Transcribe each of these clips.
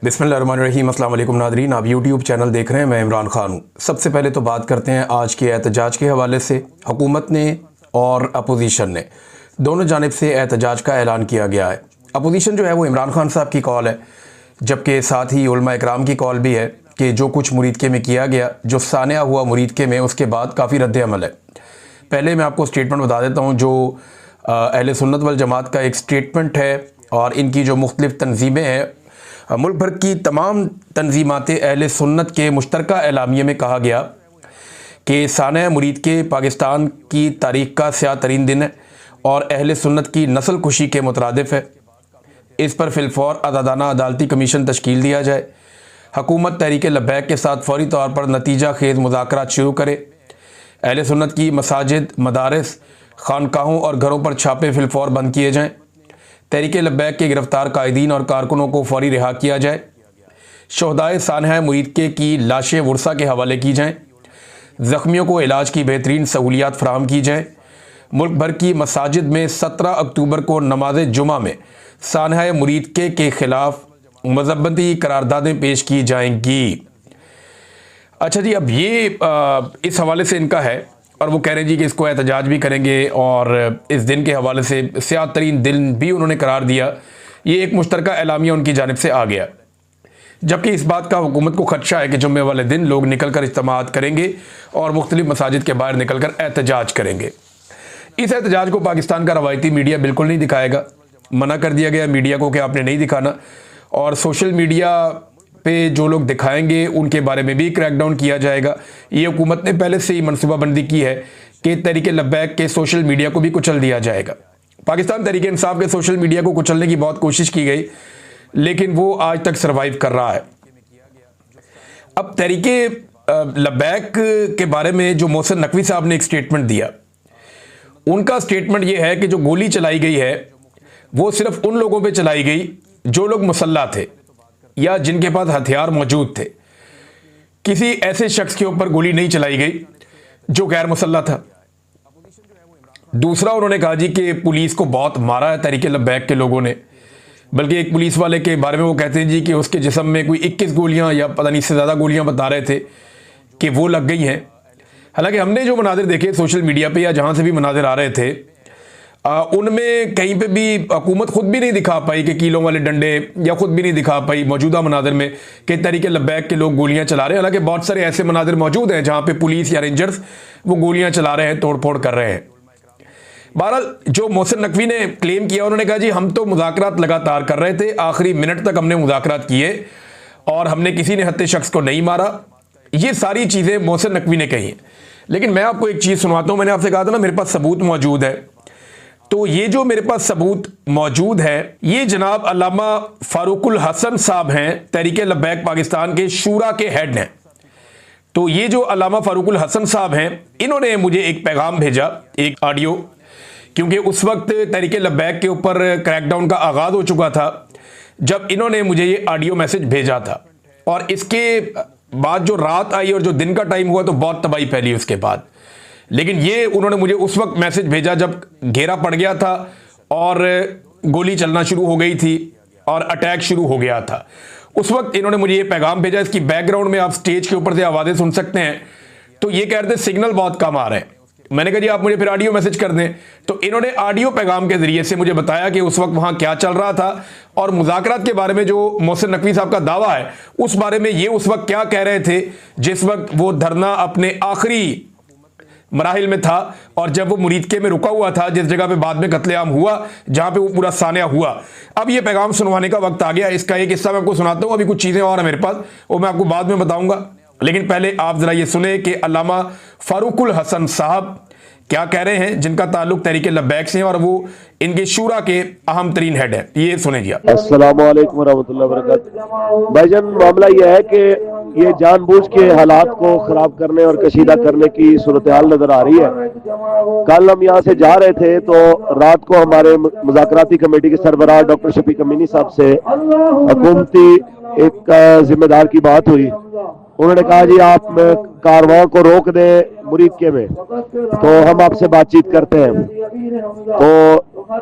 बिस्मिल्लाहिर्रहमानिर्रहीम। अस्सलाम वालेकुम नादरीन, आप यूट्यूब चैनल देख रहे हैं। मैं इमरान खान हूँ। सबसे पहले तो बात करते हैं आज के एहतजाज के हवाले से। हुकूमत ने और अपोजिशन ने दोनों जानिब से एहतजाज का ऐलान किया गया है। अपोजिशन जो है वो इमरान खान साहब की कॉल है, जबकि साथ ही उलमा इकराम की कॉल भी है कि जो कुछ मुरीदके में किया गया, जो सानिया हुआ मुरीदके में, उसके बाद काफ़ी रद्द अमल है। पहले मैं आपको स्टेटमेंट बता देता हूँ जो अहले सुन्नत वल जमात का एक स्टेटमेंट है, और इनकी जो मुख्तलिफ़ तंजीमें हैं, मुल्क भर की तमाम तंजीमात अहले सुन्नत के मुश्तरका एलामिये में कहा गया कि सानिया मुरीदके पाकिस्तान की तारीख़ का स्याह तरीन दिन है और अहले सुन्नत की नस्ल कुशी के मुतरादिफ है। इस पर फिलफौर आज़ादाना अदालती कमीशन तश्कील दिया जाए। हुकूमत तहरीक लब्बैक के साथ फौरी तौर पर नतीजा खेज़ मुज़ाकरात शुरू करे। अहले सुन्नत की मसाजिद, मदारिस, खानकाहों और घरों पर छापे फिलफौर बंद किए जाएँ। तहरीक लब्बैक के गिरफ्तार कायदीन और कारकुनों को फौरी रिहा किया जाए। शोहदाए सानिया मुरीदके की लाशें वुरसा के हवाले की जाएँ। ज़ख्मियों को इलाज की बेहतरीन सहूलियात फराहम की जाएँ। मुल्क भर की मसाजिद में 17 अक्टूबर को नमाज जुमा में सानिया मुरीदके के ख़िलाफ़ मज़हबती करारदादें पेश की जाएंगी। अच्छा जी, अब ये इस हवाले से इनका है, और वो कह रहे हैं जी कि इसको एहतजाज भी करेंगे और इस दिन के हवाले से स्याह तरीन दिन भी उन्होंने करार दिया। ये एक मुश्तरका एलामिया उनकी जानिब से आ गया, जबकि इस बात का हुकूमत को खदशा है कि जुम्मे वाले दिन लोग निकल कर इज्तिमात करेंगे और मुख्तलिफ मसाजिद के बाहर निकल कर एहतजाज करेंगे। इस एहतजाज को पाकिस्तान का रवायती मीडिया बिल्कुल नहीं दिखाएगा। मना कर दिया गया मीडिया को कि आपने नहीं दिखाना, और सोशल मीडिया पे जो लोग दिखाएंगे उनके बारे में भी क्रैकडाउन किया जाएगा। ये हुकूमत ने पहले से ही मनसूबाबंदी की है कि तहरीक लब्बैक के सोशल मीडिया को भी कुचल दिया जाएगा। पाकिस्तान तहरीक इंसाफ के सोशल मीडिया को कुचलने की बहुत कोशिश की गई, लेकिन वो आज तक सर्वाइव कर रहा है। अब तहरीक लब्बैक के बारे में जो मोहसिन नकवी साहब ने एक स्टेटमेंट दिया, उनका स्टेटमेंट ये है कि जो गोली चलाई गई है वो सिर्फ उन लोगों पे चलाई गई जो लोग मुसल्ला थे या जिनके पास हथियार मौजूद थे। किसी ऐसे शख्स के ऊपर गोली नहीं चलाई गई जो गैर मुसल्ला था। दूसरा, उन्होंने कहा जी कि पुलिस को बहुत मारा है तहरीक लब्बैक के लोगों ने, बल्कि एक पुलिस वाले के बारे में वो कहते हैं जी कि उसके जिस्म में कोई 21 गोलियां या पता नहीं इससे ज़्यादा गोलियां बता रहे थे कि वो लग गई हैं। हालांकि हमने जो मनाजिर देखे सोशल मीडिया पे या जहां से भी मनाजिर आ रहे थे, उनमें कहीं पे भी हुकूमत खुद भी नहीं दिखा पाई कि कीलों वाले डंडे, या खुद भी नहीं दिखा पाई मौजूदा मनाजिर में कि तहरीक लब्बैक के लोग गोलियां चला रहे हैं। हालांकि बहुत सारे ऐसे मनाजिर मौजूद हैं जहां पे पुलिस या रेंजर्स वो गोलियां चला रहे हैं, तोड़ फोड़ कर रहे हैं। बहरहाल जो मोहसिन नकवी ने क्लेम किया, उन्होंने कहा जी हम तो मुज़ाकरात लगातार कर रहे थे, आखिरी मिनट तक हमने मुज़ाकरात किए और हमने किसी ने हत्या शख्स को नहीं मारा। ये सारी चीज़ें मोहसिन नकवी ने कही हैं। लेकिन मैं आपको एक चीज़ सुनवाता हूँ। मैंने आपसे कहा था ना मेरे पास सबूत मौजूद है, तो ये जो मेरे पास सबूत मौजूद है, ये जनाब अल्लामा फारूकुल हसन साहब हैं, तहरीक लब्बैक पाकिस्तान के शूरा के हेड हैं। तो ये जो अल्लामा फारूकुल हसन साहब हैं, इन्होंने मुझे एक पैगाम भेजा, एक ऑडियो, क्योंकि उस वक्त तहरीक लब्बैक के ऊपर क्रैकडाउन का आगाज़ हो चुका था जब इन्होंने मुझे ये ऑडियो मैसेज भेजा था। और इसके बाद जो रात आई और जो दिन का टाइम हुआ तो बहुत तबाही फैली उसके बाद। लेकिन ये उन्होंने मुझे उस वक्त मैसेज भेजा जब घेरा पड़ गया था और गोली चलना शुरू हो गई थी और अटैक शुरू हो गया था। उस वक्त इन्होंने मुझे ये पैगाम भेजा। इसकी बैकग्राउंड में आप स्टेज के ऊपर से आवाज़ें सुन सकते हैं। तो ये कह रहे थे सिग्नल बहुत कम आ रहे हैं। मैंने कहा जी आप मुझे फिर ऑडियो मैसेज कर दें। तो इन्होंने ऑडियो पैगाम के ज़रिए से मुझे बताया कि उस वक्त वहाँ क्या चल रहा था और मुज़ाकरात के बारे में जो मोहसिन नकवी साहब का दावा है उस बारे में ये उस वक्त क्या कह रहे थे जिस वक्त वो धरना अपने आखिरी मराहिल में था और जब वो मुरीदके में रुका हुआ था, जिस जगह पे बाद में कत्लेआम हुआ, जहां पे वो पूरा सानिया हुआ। अब ये पैगाम सुनवाने का वक्त आ गया। इसका एक हिस्सा मैं आपको सुनाता हूं। अभी कुछ चीज़ें और है मेरे पास, वो मैं आपको बाद में बताऊंगा। लेकिन पहले आप ज़रा ये सुने कि अल्लामा फारूकुल हसन साहब क्या कह रहे हैं, जिनका ताल्लुक तहरीक लब्बैक से है और वो इनके शूरा के अहम तरीन हेड है। ये सुने जी आप। अस्सलामु अलैकुम वरहमतुल्लाहि वबरकातुहू। भाईजान, मामला यह है कि ये जानबूझ के हालात को खराब करने और कशीदा करने की सूरत हाल नजर आ रही है। कल हम यहाँ से जा रहे थे तो रात को हमारे मुज़ाकराती कमेटी के सरबराह डॉक्टर शफीक अमीनी साहब से हुकूमती एक जिम्मेदार की बात हुई। उन्होंने कहा जी आप कारवां को रोक दें मुरीदके में, तो हम आपसे बातचीत करते हैं। तो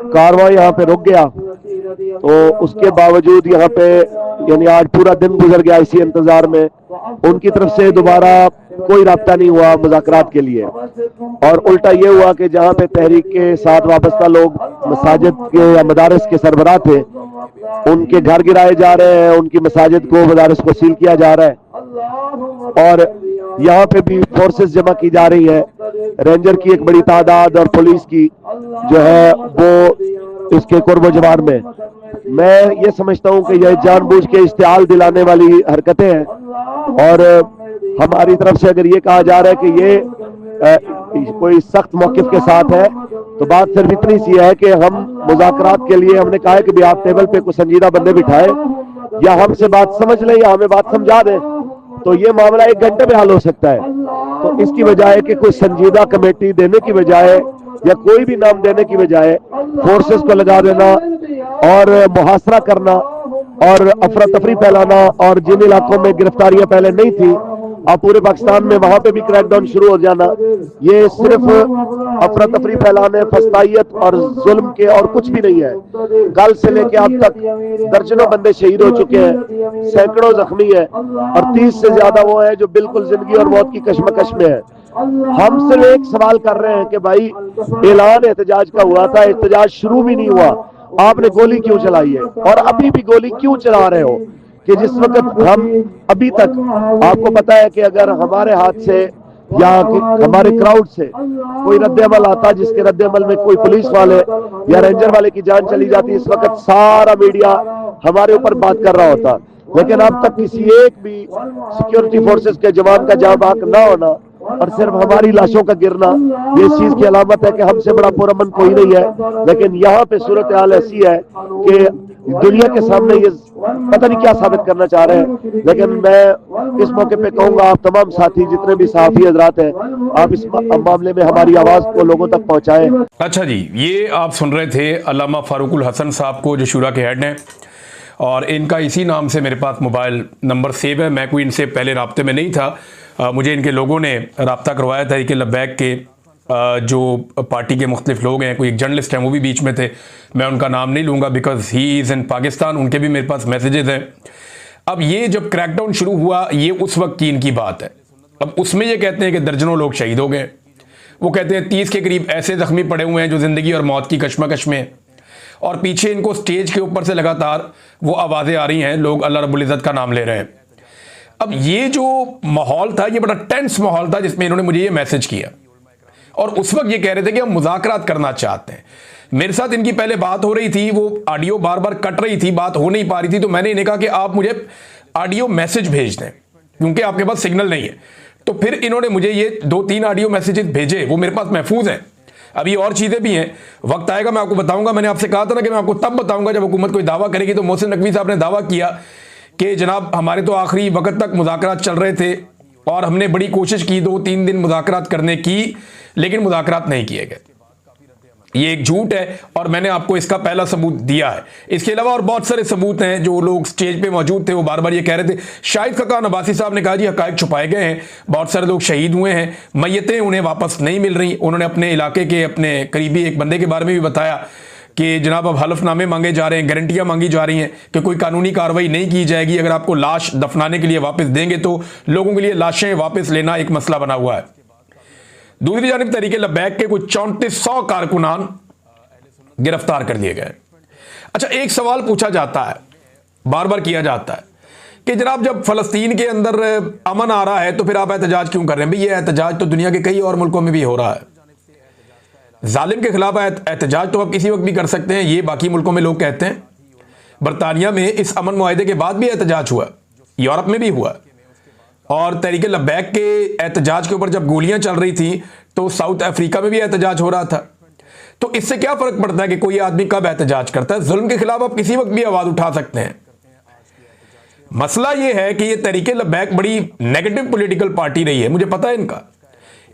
कारवां यहाँ पे रुक गया। तो उसके बावजूद यहाँ पे यानी आज पूरा दिन गुजर गया इसी इंतजार में। उनकी तरफ से दोबारा कोई राब्ता नहीं हुआ मुज़ाकरात के लिए, और उल्टा ये हुआ कि जहां पे तहरीक के साथ वाबस्ता लोग मसाजिद के या मदारस के सरबराह थे, उनके घर गिराए जा रहे हैं, उनकी मसाजिद को मदारस को सील किया जा रहा है, और यहाँ पे भी फोर्सेस जमा की जा रही है। रेंजर की एक बड़ी तादाद और पुलिस की जो है वो इसके कुर्ब जवार में। मैं ये समझता हूं कि यह जानबूझ के इश्तियाल दिलाने वाली हरकतें हैं, और हमारी तरफ से अगर ये कहा जा रहा है कि ये कोई सख्त मौकिफ के साथ है, तो बात सिर्फ इतनी सी है कि हम मुज़ाकरात के लिए हमने कहा है कि भी आप टेबल पे कुछ संजीदा बंदे बिठाए, या हमसे बात समझ लें या हमें बात समझा दें, तो ये मामला 1 घंटे में हल हो सकता है। तो इसकी बजाय कि कोई संजीदा कमेटी देने की बजाय या कोई भी नाम देने की बजाय फोर्सेस को लगा देना और मुहासरा करना और अफरा तफरी फैलाना, और जिन इलाकों में गिरफ्तारियां पहले नहीं थी अब पूरे पाकिस्तान में वहां पे भी क्रैकडाउन शुरू हो जाना, ये सिर्फ अफरा तफरी फैलाने, फस्तायत और जुल्म के और कुछ भी नहीं है। कल से लेके अब तक दर्जनों बंदे शहीद हो चुके हैं, सैकड़ों जख्मी है, और 30 से ज्यादा वो है जो बिल्कुल जिंदगी और मौत की कश्मकश में है। हम सिर्फ एक सवाल कर रहे हैं कि भाई ऐलान एहतजाज का हुआ था, एहतजाज शुरू भी नहीं हुआ, आपने गोली क्यों चलाई है, और अभी भी गोली क्यों चला रहे हो? कि जिस वक्त हम अभी तक, आपको पता है कि अगर हमारे हाथ से या हमारे क्राउड से कोई रद्द-ए-अमल आता जिसके रद्द-ए-अमल में कोई पुलिस वाले या रेंजर वाले की जान चली जाती, इस वक्त सारा मीडिया हमारे ऊपर बात कर रहा होता। लेकिन अब तक किसी एक भी सिक्योरिटी फोर्सेस के जवान का जान बाक ना होना और सिर्फ हमारी लाशों का गिरना, ये इस चीज की अलामत है कि हमसे बड़ा पुरअमन कोई नहीं है। लेकिन यहाँ पे सूरत हाल ऐसी है कि दुनिया के सामने ये पता नहीं क्या साबित करना चाह रहे हैं। लेकिन मैं इस मौके पे कहूंगा, आप तमाम साथी जितने भी सहाफी हजरात हैं, आप इस मामले में हमारी आवाज को लोगों तक पहुंचाएं। अच्छा जी, ये आप सुन रहे थे अल्लामा फारूकुल हसन साहब को, जो शूरा के हेड हैं, और इनका इसी नाम से मेरे पास मोबाइल नंबर सेव है। मैं कोई इनसे पहले राब्ते में नहीं था, मुझे इनके लोगों ने रब्ता करवाया था कि लब्बैक के जो पार्टी के मुख्तलिफ लोग हैं, कोई एक जर्नलिस्ट हैं वो भी बीच में थे, मैं उनका नाम नहीं लूँगा because he is in Pakistan, उनके भी मेरे पास मैसेजेस हैं। अब ये जब क्रैकडाउन शुरू हुआ, ये उस वक्त की इनकी बात है। अब उसमें ये कहते हैं कि दर्जनों लोग शहीद हो गए, वो कहते हैं 30 के करीब ऐसे जख्मी पड़े हुए हैं जो ज़िंदगी और मौत की कश्मकश में, और पीछे इनको स्टेज के ऊपर से लगातार वो आवाज़ें आ रही हैं, लोग अल्लाह रब्बुल इज़्ज़त का नाम ले रहे हैं। अब ये जो माहौल था, ये बड़ा टेंस माहौल था जिसमें इन्होंने मुझे ये मैसेज किया, और उस वक्त ये कह रहे थे कि हम मुज़ाकरात करना चाहते हैं। मेरे साथ इनकी पहले बात हो रही थी, वो ऑडियो बार बार कट रही थी, बात हो नहीं पा रही थी, तो मैंने इन्हें कहा कि आप मुझे ऑडियो मैसेज भेज दें क्योंकि आपके पास सिग्नल नहीं है। तो फिर इन्होंने मुझे ये 2-3 ऑडियो मैसेजेस भेजे, वो मेरे पास महफूज हैं। अभी और चीज़ें भी हैं, वक्त आएगा मैं आपको बताऊंगा। मैंने आपसे कहा था ना कि मैं आपको तब बताऊंगा जब हुकूमत कोई दावा करेगी। तो मोहसिन नकवी साहब ने दावा किया कि जनाब हमारे तो आखिरी वक्त तक मुज़ाकरात चल रहे थे और हमने बड़ी कोशिश की 2-3 दिन मुज़ाकरात करने की, लेकिन मुज़ाकरात नहीं किए गए। ये एक झूठ है और मैंने आपको इसका पहला सबूत दिया है। इसके अलावा और बहुत सारे सबूत हैं। जो लोग स्टेज पे मौजूद थे वो बार बार ये कह रहे थे। शाहिद खकान अब्बासी साहब ने कहा जी हकायक छुपाए गए हैं, बहुत सारे लोग शहीद हुए हैं, मय्यतें उन्हें वापस नहीं मिल रही। उन्होंने अपने इलाके के अपने करीबी एक बंदे के बारे में भी बताया कि जनाब अब हलफनामे मांगे जा रहे हैं, गारंटियां मांगी जा रही हैं कि कोई कानूनी कार्रवाई नहीं की जाएगी, अगर आपको लाश दफनाने के लिए वापस देंगे तो लोगों के लिए लाशें वापस लेना एक मसला बना हुआ है। दूसरी जानिब तहरीक लब्बैक के कुछ 3400 कारकुनान गिरफ्तार कर दिए गए। अच्छा, एक सवाल पूछा जाता है, बार बार किया जाता है कि जनाब जब फलस्तीन के अंदर अमन आ रहा है तो फिर आप एहतजाज क्यों कर रहे हैं? भाई ये एहतजाज तो दुनिया के कई और मुल्कों में भी हो रहा है। जालिम के खिलाफ एहतजाज तो आप किसी वक्त भी कर सकते हैं, ये बाकी मुल्कों में लोग कहते हैं। बरतानिया में इस अमन मुआहदे के बाद भी एहतजाज हुआ, यूरोप में भी हुआ, और तहरीक लब्बैक के एहतजाज के ऊपर जब गोलियां चल रही थी तो साउथ अफ्रीका में भी एहतजाज हो रहा था। तो इससे क्या फर्क पड़ता है कि कोई आदमी कब एहतजाज करता है? जुल्म के खिलाफ आप किसी वक्त भी आवाज उठा सकते हैं। मसला यह है कि यह तहरीक लब्बैक बड़ी नेगेटिव पॉलिटिकल पार्टी रही है, मुझे पता है इनका।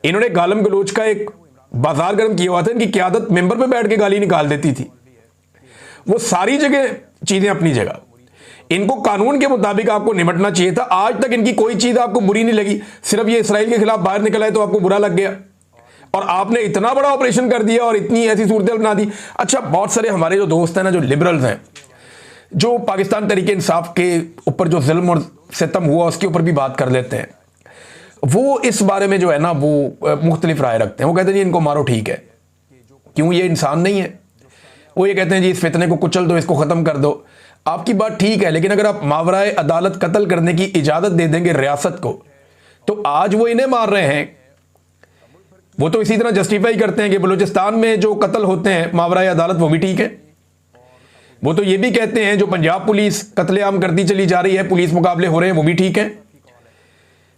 इन्होंने गालम गलोच का एक बाजार गर्म किया हुआ था, इनकी क़यादत मेंबर पे बैठ के गाली निकाल देती थी। वो सारी जगह चीजें अपनी जगह, इनको कानून के मुताबिक आपको निपटना चाहिए था। आज तक इनकी कोई चीज आपको बुरी नहीं लगी, सिर्फ ये इसराइल के खिलाफ बाहर निकला है तो आपको बुरा लग गया और आपने इतना बड़ा ऑपरेशन कर दिया और इतनी ऐसी सूरत बना दी। अच्छा, बहुत सारे हमारे जो दोस्त हैं ना, जो लिबरल्स हैं, जो पाकिस्तान तरीके इंसाफ के ऊपर जो जुल्म और सितम हुआ उसके ऊपर भी बात कर लेते हैं, वो इस बारे में जो है ना वो मुख्तलिफ राय रखते हैं। वो कहते हैं जी इनको मारो, ठीक है, क्यों, ये इंसान नहीं है। वो ये कहते हैं जी इस फितने को कुचल दो, इसको ख़त्म कर दो। आपकी बात ठीक है, लेकिन अगर आप मावराए अदालत कत्ल करने की इजाज़त दे देंगे रियासत को, तो आज वो इन्हें मार रहे हैं। वो तो इसी तरह जस्टिफाई करते हैं कि बलूचिस्तान में जो कत्ल होते हैं मावराए अदालत वो भी ठीक है। वो तो ये भी कहते हैं जो पंजाब पुलिस कत्लेआम करती चली जा रही है, पुलिस मुकाबले हो रहे हैं, वो भी ठीक है।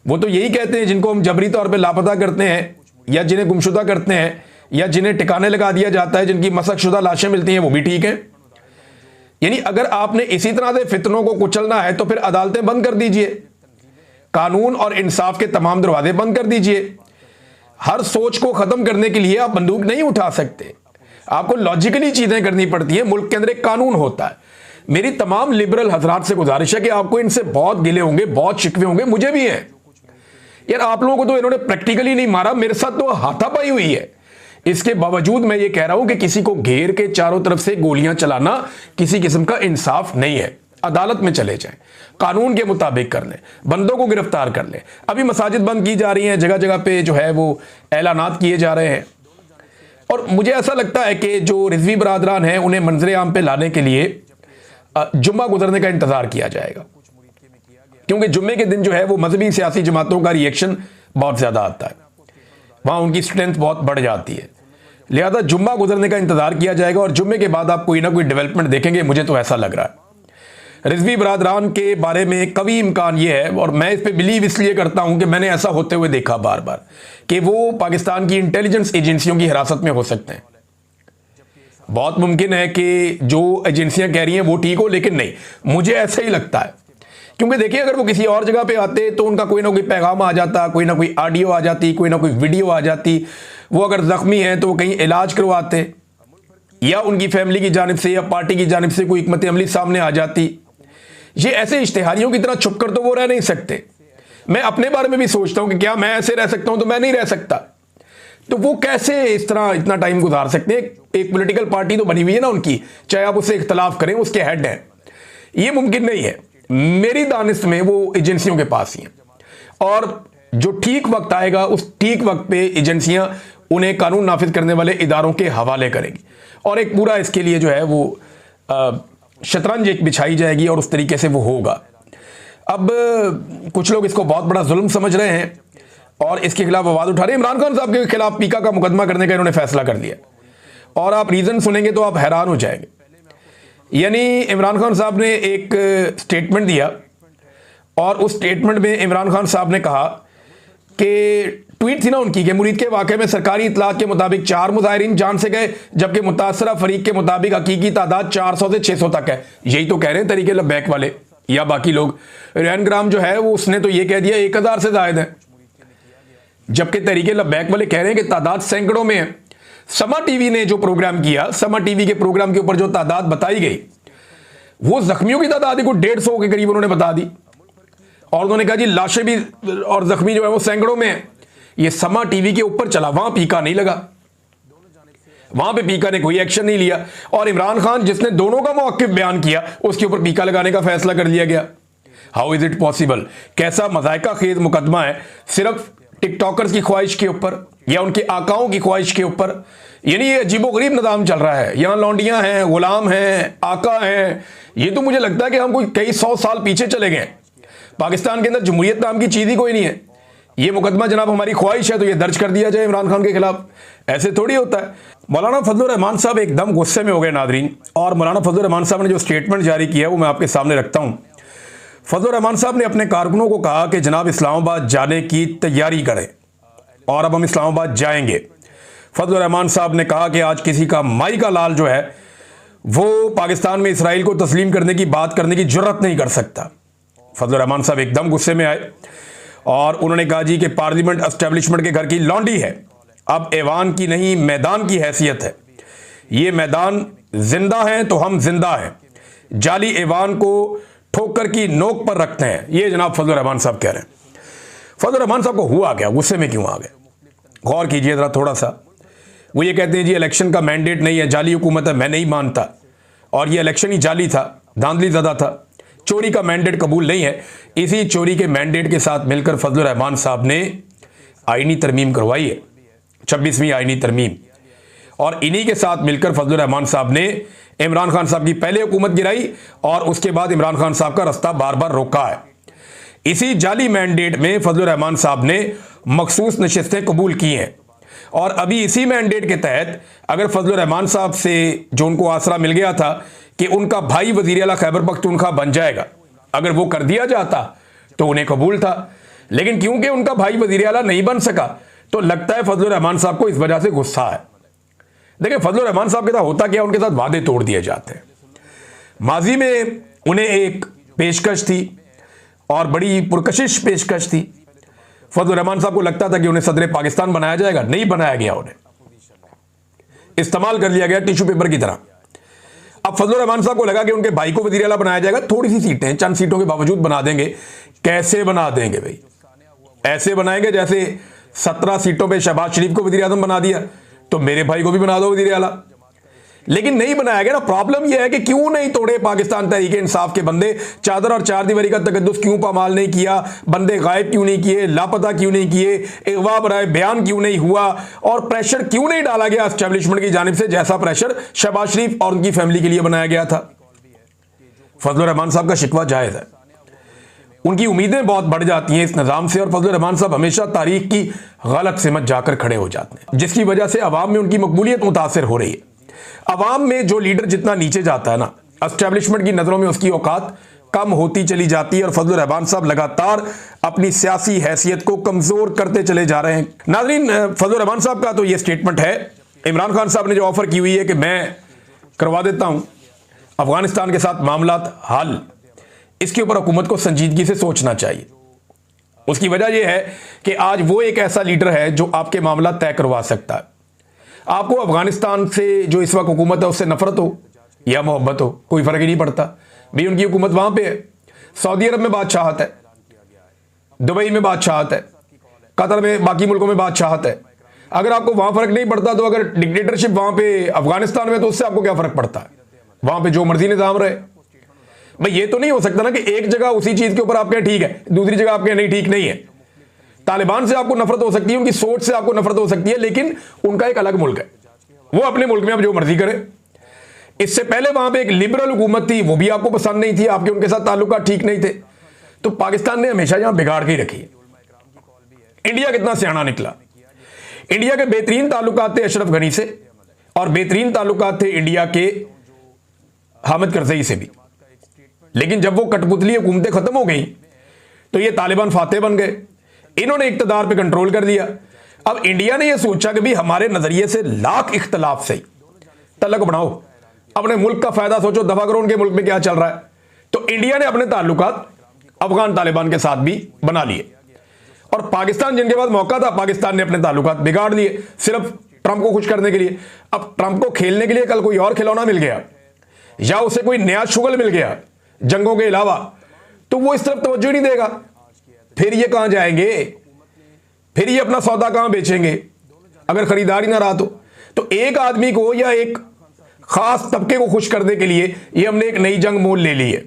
वो तो यही कहते हैं जिनको हम जबरी तौर पे लापता करते हैं या जिन्हें गुमशुदा करते हैं या जिन्हें ठिकाने लगा दिया जाता है, जिनकी मसकशुदा लाशें मिलती हैं, वो भी ठीक है। यानी अगर आपने इसी तरह से फितनों को कुचलना है तो फिर अदालतें बंद कर दीजिए, कानून और इंसाफ के तमाम दरवाजे बंद कर दीजिए। हर सोच को खत्म करने के लिए आप बंदूक नहीं उठा सकते, आपको लॉजिकली चीजें करनी पड़ती हैं। मुल्क के अंदर एक कानून होता है। मेरी तमाम लिबरल हजरात से गुजारिश है कि आपको इनसे बहुत गिले होंगे, बहुत शिकवे होंगे, मुझे भी है यार। आप लोगों को तो इन्होंने प्रैक्टिकली नहीं मारा, मेरे साथ तो हाथापाई हुई है। इसके बावजूद मैं ये कह रहा हूं कि किसी को घेर के चारों तरफ से गोलियां चलाना किसी किस्म का इंसाफ नहीं है। अदालत में चले जाएं, कानून के मुताबिक कर लें, बंदों को गिरफ्तार कर लें। अभी मसाजिद बंद की जा रही हैं, जगह जगह पे जो है वो ऐलानात किए जा रहे हैं। और मुझे ऐसा लगता है कि जो रिजवी बरादरान हैं उन्हें मंजरे आम पे लाने के लिए जुम्मा गुजरने का इंतजार किया जाएगा, क्योंकि जुम्मे के दिन जो है वो मजहबी सियासी जमातों का रिएक्शन बहुत ज्यादा आता है, वहां उनकी स्ट्रेंथ बहुत बढ़ जाती है। लिहाजा जुम्मा गुजरने का इंतजार किया जाएगा और जुम्मे के बाद आप कोई ना कोई डेवलपमेंट देखेंगे, मुझे तो ऐसा लग रहा है। रिजवी बरादरान के बारे में कभी इम्कान ये है, और मैं इस पे बिलीव इसलिए करता हूं कि मैंने ऐसा होते हुए देखा बार बार, कि वो पाकिस्तान की इंटेलिजेंस एजेंसियों की हिरासत में हो सकते हैं। बहुत मुमकिन है कि जो एजेंसियां कह रही हैं वो ठीक हो, लेकिन नहीं, मुझे ऐसा ही लगता है। क्योंकि देखिए अगर वो किसी और जगह पे आते तो उनका कोई ना कोई पैगाम आ जाता, कोई ना कोई ऑडियो आ जाती, कोई ना कोई वीडियो आ जाती। वो अगर जख्मी हैं तो वो कहीं इलाज करवाते, या उनकी फैमिली की जानिब से या पार्टी की जानिब से कोई हिकमत अमली सामने आ जाती। ये ऐसे इश्तिहारियों की तरह छुप कर तो वो रह नहीं सकते। मैं अपने बारे में भी सोचता हूं कि क्या मैं ऐसे रह सकता हूं, तो मैं नहीं रह सकता। तो वो कैसे इस तरह इतना टाइम गुजार सकते हैं? एक पॉलिटिकल पार्टी तो बनी हुई है ना उनकी, चाहे आप उससे इख्तलाफ करें, उसके हेड हैं। ये मुमकिन नहीं है। मेरी दानिश में वो एजेंसियों के पास ही हैं, और जो ठीक वक्त आएगा उस ठीक वक्त पे एजेंसियां उन्हें कानून नाफिज करने वाले इदारों के हवाले करेंगी, और एक पूरा इसके लिए जो है वो शतरंज एक बिछाई जाएगी और उस तरीके से वो होगा। अब कुछ लोग इसको बहुत बड़ा जुल्म समझ रहे हैं और इसके खिलाफ आवाज उठा रहे हैं। इमरान खान साहब के खिलाफ पीका का मुकदमा करने का इन्होंने फैसला कर लिया, और आप रीजन सुनेंगे तो आप हैरान हो जाएंगे। यानी इमरान खान साहब ने एक स्टेटमेंट दिया, और उस स्टेटमेंट में इमरान खान साहब ने कहा कि ट्वीट थी ना उनकी कि मुरीद के वाक़े में सरकारी इतलात के मुताबिक 4 मुजाहिरीन जान से गए, जबकि मुतासरा फरीक के मुताबिक हकीकी तादाद 400 से 600 तक है। यही तो कह रहे हैं तरीके लब्बैक वाले या बाकी लोग। रेहान ग्राम जो है वो उसने तो ये कह दिया 1000 से ज़ायद है, जबकि तरीके लब्बैक वाले कह रहे हैं कि तादाद सैकड़ों में है। समा टीवी ने जो प्रोग्राम किया, समा टीवी के प्रोग्राम के ऊपर जो तादाद बताई गई, वो जख्मियों की तादाद को 150 के करीब उन्होंने बता दी, और उन्होंने कहा जी लाशें भी और जख्मी जो है वो सैकड़ों में है। ये समा टीवी के ऊपर चला, वहां पीका नहीं लगा, वहां पे पीका ने कोई एक्शन नहीं लिया, और इमरान खान जिसने दोनों का मौक़िफ़ बयान किया उसके ऊपर पीका लगाने का फैसला कर लिया गया। How is it possible? कैसा मज़ाइका खेज मुकदमा है, सिर्फ टिकटॉकर्स की ख्वाहिश के ऊपर या उनके आकाओं की ख्वाहिश के ऊपर। यानी ये अजीबोगरीब निज़ाम चल रहा है, यहाँ लौंडियां हैं, गुलाम हैं, आका हैं। ये तो मुझे लगता है कि हम कोई कई 100 साल पीछे चले गए। पाकिस्तान के अंदर जमहूरियत नाम की चीज़ ही कोई नहीं है। ये मुकदमा जनाब हमारी ख्वाहिश है तो ये दर्ज कर दिया जाए इमरान खान के खिलाफ, ऐसे थोड़ी होता है। मौलाना फजलुर रहमान साहब एकदम गुस्से में हो गए नादरीन, और मौलाना फजलुर रहमान साहब ने जो स्टेटमेंट जारी किया वो मैं आपके सामने रखता हूँ। फजलुर रहमान साहब ने अपने कारकुनों को कहा कि जनाब इस्लामाबाद जाने की तैयारी करें, और अब हम इस्लामाबाद जाएंगे। फजलुर रहमान साहब ने कहा कि आज किसी का माई का लाल जो है वो पाकिस्तान में इसराइल को तस्लीम करने की बात करने की जुर्रत नहीं कर सकता। फजलुर रहमान साहब एकदम गुस्से में आए और उन्होंने कहा जी कि पार्लियामेंट एस्टेब्लिशमेंट के घर की लौंडी है, अब ऐवान की नहीं मैदान की हैसियत है। ये मैदान जिंदा है तो हम जिंदा हैं, जाली ऐवान को ठोकर की नोक पर रखते हैं। ये जनाब फजलुर रहमान साहब कह रहे हैं। फजलुर रहमान साहब को हुआ क्या, गुस्से में क्यों आ गए? गौर कीजिए जरा थोड़ा सा। वो ये कहते हैं जी इलेक्शन का मैंडेट नहीं है, जाली हुकूमत है, मैं नहीं मानता, और ये इलेक्शन ही जाली था। धांधली ज़्यादा था, चोरी का मैंडेट कबूल नहीं है। इसी चोरी के मैंडेट के साथ मिलकर फजलुर रहमान साहब ने आईनी तरमीम करवाई है, 26वीं आईनी तरमीम, और इन्हीं के साथ मिलकर फजलुर रहमान साहब ने इमरान खान साहब की पहले हुकूमत गिराई और उसके बाद इमरान खान साहब का रास्ता बार बार रोका है। इसी जाली मैंडेट में फजलुर रहमान साहब ने मखसूस नशिस्तें कबूल की हैं और अभी इसी मैंडेट के तहत अगर फजलुर रहमान साहब से जो उनको आसरा मिल गया था कि उनका भाई वजीर आला खैबर पख्तूनख्वा बन जाएगा, अगर वो कर दिया जाता तो उन्हें कबूल था, लेकिन क्योंकि उनका भाई वजीर आला नहीं बन सका तो लगता है फजलुर रहमान साहब को इस वजह से गुस्सा है। देखिए फजलुर रहमान साहब के साथ होता क्या, उनके साथ वादे तोड़ दिए जाते हैं। माजी में उन्हें एक पेशकश थी और बड़ी पुरकशिश पेशकश थी। फजलुर रहमान साहब को लगता था कि उन्हें सदर पाकिस्तान बनाया जाएगा, नहीं बनाया गया, उन्हें इस्तेमाल कर लिया गया टिश्यू पेपर की तरह। अब फजलुर रहमान साहब को लगा कि उनके भाई को वजीर आला बनाया जाएगा, थोड़ी सी सीटें, चंद सीटों के बावजूद बना देंगे। कैसे बना देंगे भाई? ऐसे बनाएंगे जैसे 17 सीटों पे शहबाज शरीफ को वजीर आजम बना दिया तो मेरे भाई को भी बना दो वजीर आला, लेकिन नहीं बनाया गया ना। प्रॉब्लम यह है कि क्यों नहीं तोड़े पाकिस्तान तहरीक इंसाफ के बंदे, चादर और चार दीवारी का तकद्दुस क्यों पामाल नहीं किया, बंदे गायब क्यों नहीं किए, लापता क्यों नहीं किए, अगवा बराए बयान क्यों नहीं हुआ और प्रेशर क्यों नहीं डाला गया एस्टेब्लिशमेंट की जानिब से, जैसा प्रेशर शहबाज शरीफ और उनकी फैमिली के लिए बनाया गया था। फजलुर रहमान साहब का शिकवा जायज़ है, उनकी उम्मीदें बहुत बढ़ जाती हैं इस निज़ाम से और फजलुर रहमान साहब हमेशा तारीख की गलत सिमत जाकर खड़े हो जाते हैं, जिसकी वजह से अवाम में उनकी मकबूलियत मुतासर हो रही है। अवाम में जो लीडर जितना नीचे जाता है ना, एस्टेब्लिशमेंट की नज़रों में उसकी औकात कम होती चली जाती है और फजलुर रहमान साहब लगातार अपनी सियासी हैसियत को कमज़ोर करते चले जा रहे हैं। नाज़रीन, फजलुर रहमान साहब का तो ये स्टेटमेंट है, इमरान खान साहब ने जो ऑफ़र की हुई है कि मैं करवा देता हूँ अफगानिस्तान के साथ मामलात हल, इसके ऊपर हुकूमत को संजीदगी से सोचना चाहिए। उसकी वजह यह है कि आज वो एक ऐसा लीडर है जो आपके मामला तय करवा सकता है। आपको अफगानिस्तान से जो इस वक्त हुकूमत है उससे नफरत हो या मोहब्बत हो, कोई फर्क ही नहीं पड़ता भाई, उनकी हुकूमत वहां पे है। सऊदी अरब में बादशाहत है, दुबई में बादशाहत है, कतर में, बाकी मुल्कों में बादशाहत है। अगर आपको वहां फर्क नहीं पड़ता तो अगर डिक्टेटरशिप वहां पे अफगानिस्तान में, तो उससे आपको क्या फर्क पड़ता है? वहां पे जो मर्जी निजाम रहे भाई। ये तो नहीं हो सकता ना कि एक जगह उसी चीज के ऊपर आप कहें ठीक है, दूसरी जगह आप कहें नहीं ठीक नहीं है। तालिबान से आपको नफरत हो सकती है, उनकी सोच से आपको नफरत हो सकती है, लेकिन उनका एक अलग मुल्क है, वो अपने मुल्क में अब जो मर्जी करे। इससे पहले वहां पे एक लिबरल हुकूमत थी, वो भी आपको पसंद नहीं थी, आपके उनके साथ ताल्लुकात ठीक नहीं थे, तो पाकिस्तान ने हमेशा यहां बिगाड़ के ही रखी है। इंडिया कितना सियाना निकला, इंडिया के बेहतरीन ताल्लुकात थे अशरफ गनी से और बेहतरीन ताल्लुकात थे इंडिया के हामिद करजई से भी, लेकिन जब वो कठपुतली हुकूमतें खत्म हो गई तो ये तालिबान फातेह बन गए, इन्होंने इक्तदार पे कंट्रोल कर लिया। अब इंडिया ने यह सोचा कि भी हमारे नजरिए से लाख इख्तलाफ से तल्लक बढ़ाओ, अपने मुल्क का फायदा सोचो, दफा करो उनके मुल्क में क्या चल रहा है। तो इंडिया ने अपने ताल्लुकात अफगान तालिबान के साथ भी बना लिए और पाकिस्तान जिनके पास मौका था, पाकिस्तान ने अपने ताल्लुकात बिगाड़ लिए सिर्फ ट्रंप को खुश करने के लिए। अब ट्रंप को खेलने के लिए कल कोई और खिलौना मिल गया या उसे कोई नया शुगल मिल गया जंगों के अलावा, तो वो इस तरफ तवज्जो नहीं देगा। फिर ये कहां जाएंगे, फिर ये अपना सौदा कहां बेचेंगे अगर खरीदार ही ना रहा तो एक आदमी को या एक खास तबके को खुश करने के लिए ये हमने एक नई जंग मोल ले ली है।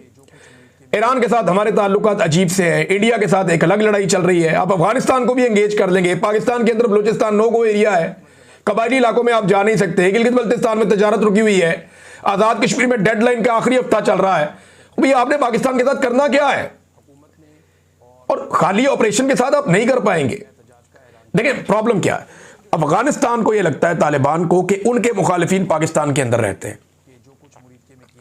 ईरान के साथ हमारे ताल्लुकात अजीब से हैं, इंडिया के साथ एक अलग लड़ाई चल रही है। आप अफगानिस्तान को भी एंगेज कर लेंगे, पाकिस्तान के अंदर बलूचिस्तान नो गो एरिया है, कबायली इलाकों में आप जा नहीं सकते, गिलगित बल्तिस्तान में तजारत रुकी हुई है, आजाद कश्मीर में डेडलाइन का आखिरी हफ्ता चल रहा है। भैया आपने पाकिस्तान के साथ करना क्या है? और खाली ऑपरेशन के साथ आप नहीं कर पाएंगे। देखिए प्रॉब्लम क्या है, अफगानिस्तान को यह लगता है तालिबान को कि उनके मुखालिफिन पाकिस्तान के अंदर रहते हैं,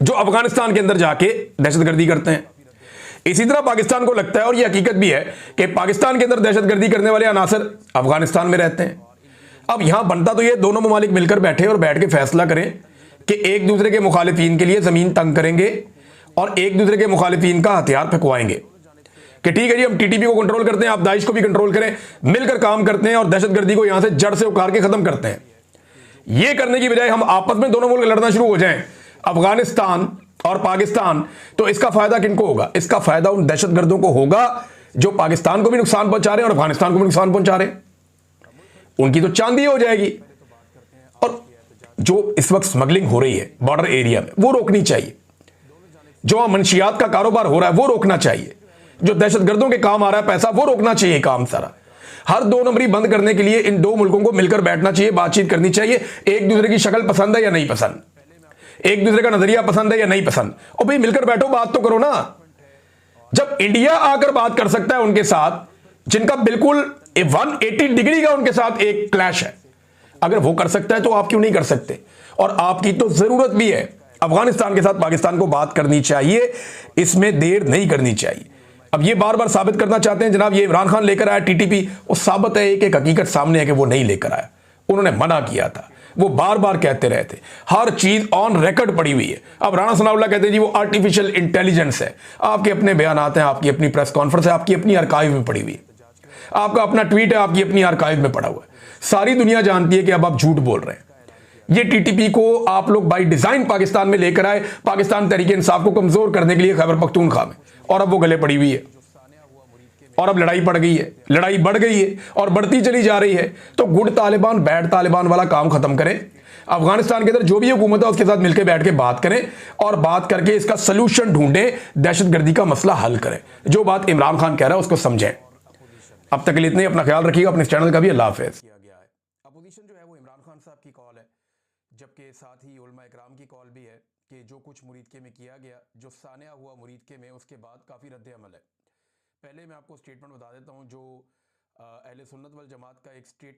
जो अफगानिस्तान के अंदर जाके दहशतगर्दी करते हैं। इसी तरह पाकिस्तान को लगता है, और यह हकीकत भी है, कि पाकिस्तान के अंदर दहशतगर्दी करने वाले अनासर अफगानिस्तान में रहते हैं। अब यहां बनता तो ये दोनों ममालिक मिलकर बैठे और बैठ के फैसला करें कि एक दूसरे के मुखालिफिन के लिए जमीन तंग करेंगे और एक दूसरे के मुखालिफिन का हथियार फेंकवाएंगे कि ठीक है जी हम टीटीपी को कंट्रोल करते हैं, आप दाइश को भी कंट्रोल करें, मिलकर काम करते हैं और दहशतगर्दी को यहां से जड़ से उखाड़ के खत्म करते हैं। यह करने की बजाय हम आपस में दोनों मुल्क लड़ना शुरू हो जाएं, अफगानिस्तान और पाकिस्तान, तो इसका फायदा किनको होगा? इसका फायदा उन दहशतगर्दों को होगा जो पाकिस्तान को भी नुकसान पहुंचा रहे हैं और अफगानिस्तान को भी नुकसान पहुंचा रहे हैं। उनकी तो चांदी हो जाएगी। और जो इस वक्त स्मगलिंग हो रही है बॉर्डर एरिया में, वो रोकनी चाहिए। जो वहां मंशियात का कारोबार हो रहा है वो रोकना चाहिए, जो दहशतगर्दों के काम आ रहा है पैसा वो रोकना चाहिए काम सारा। हर 2 नंबरी बंद करने के लिए इन 2 मुल्कों को मिलकर बैठना चाहिए, बातचीत करनी चाहिए। एक दूसरे की शक्ल पसंद है या नहीं पसंद, एक दूसरे का नजरिया पसंद है या नहीं पसंद, और भाई मिलकर बैठो, बात तो करो ना। जब इंडिया आकर बात कर सकता है उनके साथ जिनका बिल्कुल 180 डिग्री का उनके साथ एक क्लैश है, अगर वो कर सकता है तो आप क्यों नहीं कर सकते? और आपकी तो जरूरत भी है, अफगानिस्तान के साथ पाकिस्तान को बात करनी चाहिए, इसमें देर नहीं करनी चाहिए। अब ये बार बार साबित करना चाहते हैं जनाब ये इमरान खान लेकर आया टीटीपी, वो साबित है, एक हकीकत सामने है कि वो नहीं लेकर आया, उन्होंने मना किया था, वो बार बार कहते रहे थे, हर चीज ऑन रिकॉर्ड पड़ी हुई है। अब राणा सनाउल्लाह कहते हैं जी वो आर्टिफिशियल इंटेलिजेंस है, आपके अपने बयानात हैं, आपकी अपनी प्रेस कॉन्फ्रेंस है, आपकी अपनी आर्काइव में पड़ी हुई है, आपका अपना ट्वीट है, आपकी अपनी आर्काइव में पड़ा हुआ है, सारी दुनिया जानती है कि अब आप झूठ बोल रहे हैं। ये टीटीपी को आप लोग बाई डिजाइन पाकिस्तान में लेकर आए, पाकिस्तान तहरीक इंसाफ को कमजोर करने के लिए खैबर पख्तूनख्वा में, और अब वो गले पड़ी हुई है, और अब लड़ाई पड़ गई है, लड़ाई बढ़ गई है और बढ़ती चली जा रही है। तो गुड तालिबान बैड तालिबान वाला काम खत्म करें, अफगानिस्तान के अंदर जो भी हुकूमत है उसके साथ मिलकर बैठ के बात करें, और बात करके इसका सलूशन ढूंढें, दहशतगर्दी का मसला हल करें। जो बात इमरान खान कह रहा है उसको समझें। अब तक के लिए इतने, अपना ख्याल रखिएगा, अपने चैनल का भी अल्लाह हाफिज़। किया गया है अपोजिशन जो है वो इमरान खान साहब की कॉल है, जबकि साथ ही उलमा इकराम की कॉल भी है कि जो कुछ मुरीदके में किया गया, जो सानिया हुआ मुरीदके में, उसके बाद काफ़ी रद्द अमल है। पहले मैं आपको स्टेटमेंट बता देता हूँ जो अहले सुन्नत वल जमात का एक स्टेट